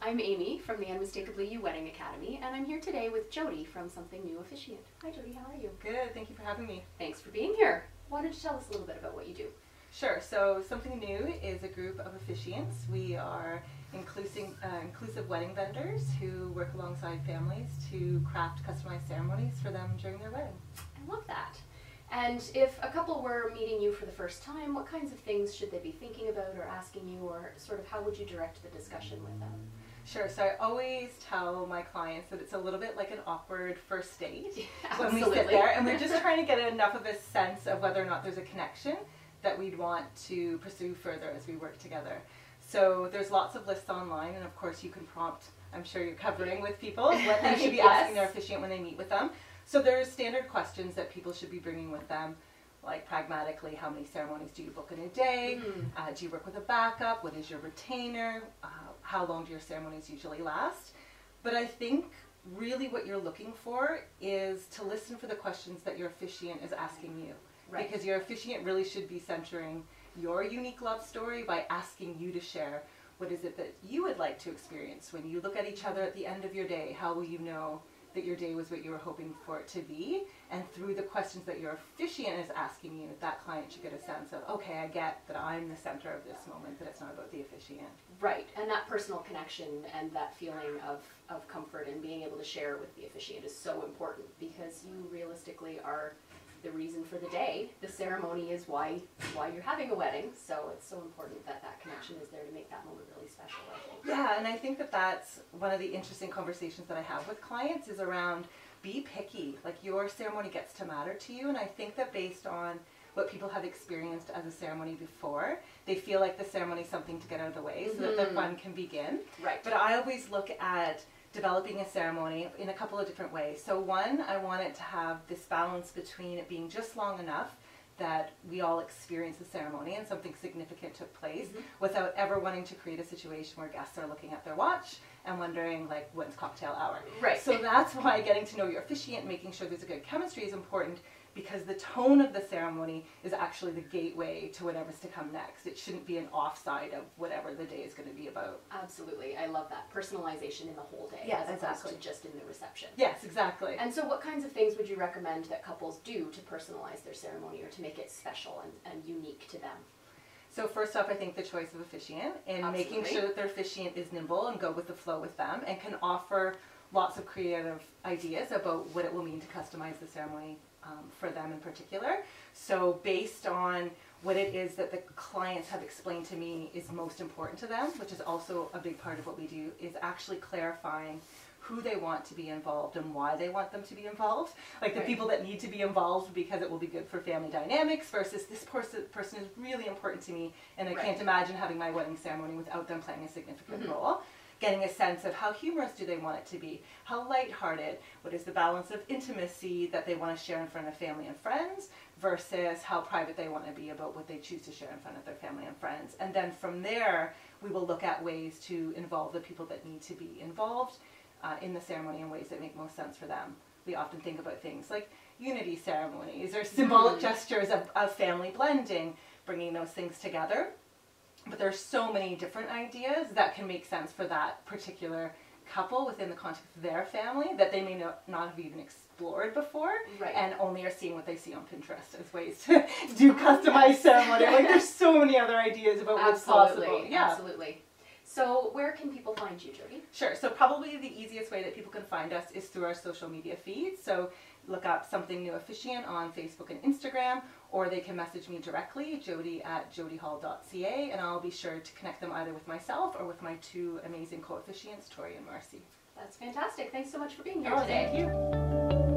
I'm Amy from the Unmistakably You Wedding Academy, and I'm here today with Jody from Something New Officiant. Hi Jody, how are you? Good, thank you for having me. Thanks for being here. Why don't you tell us a little bit about what you do? Sure, so Something New is a group of officiants. We are inclusive wedding vendors who work alongside families to craft customized ceremonies for them during their wedding. I love that. And if a couple were meeting you for the first time, what kinds of things should they be thinking about or asking you, or sort of how would you direct the discussion with them? Sure, so I always tell my clients that it's a little bit like an awkward first date when we Absolutely. sit there and we're just trying to get enough of a sense of whether or not there's a connection that we'd want to pursue further as we work together. So there's lots of lists online, and of course you can prompt, I'm sure you're covering with people, what they should be asking their officiant when they meet with them. So there's standard questions that people should be bringing with them, like pragmatically, how many ceremonies do you book in a day? Do you work with a backup? What is your retainer? How long do your ceremonies usually last? But I think really what you're looking for is to listen for the questions that your officiant is asking you. Right. Because your officiant really should be centering your unique love story by asking you to share what is it that you would like to experience when you look at each other at the end of your day. How will you know that your day was what you were hoping for it to be? And through the questions that your officiant is asking you, that client should get a sense of, okay, I get that I'm the center of this moment, that it's not about the officiant. Right, and that personal connection and that feeling of comfort and being able to share with the officiant is so important, because you realistically are the reason for the day. The ceremony is why you're having a wedding, so it's so important that that connection is there to make that moment really special, I think. Yeah, and I think that that's one of the interesting conversations that I have with clients is around be picky. Like, your ceremony gets to matter to you, and I think that based on what people have experienced as a ceremony before, they feel like the ceremony is something to get out of the way so that the fun can begin. Right. But I always look at developing a ceremony in a couple of different ways. So one, I want it to have this balance between it being just long enough that we all experience the ceremony and something significant took place without ever wanting to create a situation where guests are looking at their watch and wondering, like, when's cocktail hour? Right. So that's why getting to know your officiant, making sure there's a good chemistry is important, because the tone of the ceremony is actually the gateway to whatever's to come next. It shouldn't be an offside of whatever the day is going to be about. Absolutely. I love that. Personalization in the whole day, Yes, as opposed exactly. to just in the reception. Yes, exactly. And so what kinds of things would you recommend that couples do to personalize their ceremony or to make it special and unique to them? So first off, I think the choice of officiant and making sure that their officiant is nimble and go with the flow with them and can offer lots of creative ideas about what it will mean to customize the ceremony for them in particular. So based on what it is that the clients have explained to me is most important to them, which is also a big part of what we do, is actually clarifying who they want to be involved and why they want them to be involved. Like the people that need to be involved because it will be good for family dynamics versus this person is really important to me and I can't imagine having my wedding ceremony without them playing a significant role. Getting a sense of how humorous do they want it to be, how lighthearted, what is the balance of intimacy that they want to share in front of family and friends versus how private they want to be about what they choose to share in front of their family and friends. And then from there, we will look at ways to involve the people that need to be involved in the ceremony in ways that make most sense for them. We often think about things like unity ceremonies or symbolic gestures of family blending, bringing those things together. But there's so many different ideas that can make sense for that particular couple within the context of their family that they may not have even explored before, and only are seeing what they see on Pinterest as ways to do customized ceremony. Like, there's so many other ideas about what's possible. Yeah. Absolutely. So where can people find you, Jody? Sure. So probably the easiest way that people can find us is through our social media feeds. So look up Something New Officiant on Facebook and Instagram, or they can message me directly, jody@jodyhall.ca, and I'll be sure to connect them either with myself or with my two amazing co-officiants, Tori and Marcy. That's fantastic. Thanks so much for being here today. Thank you.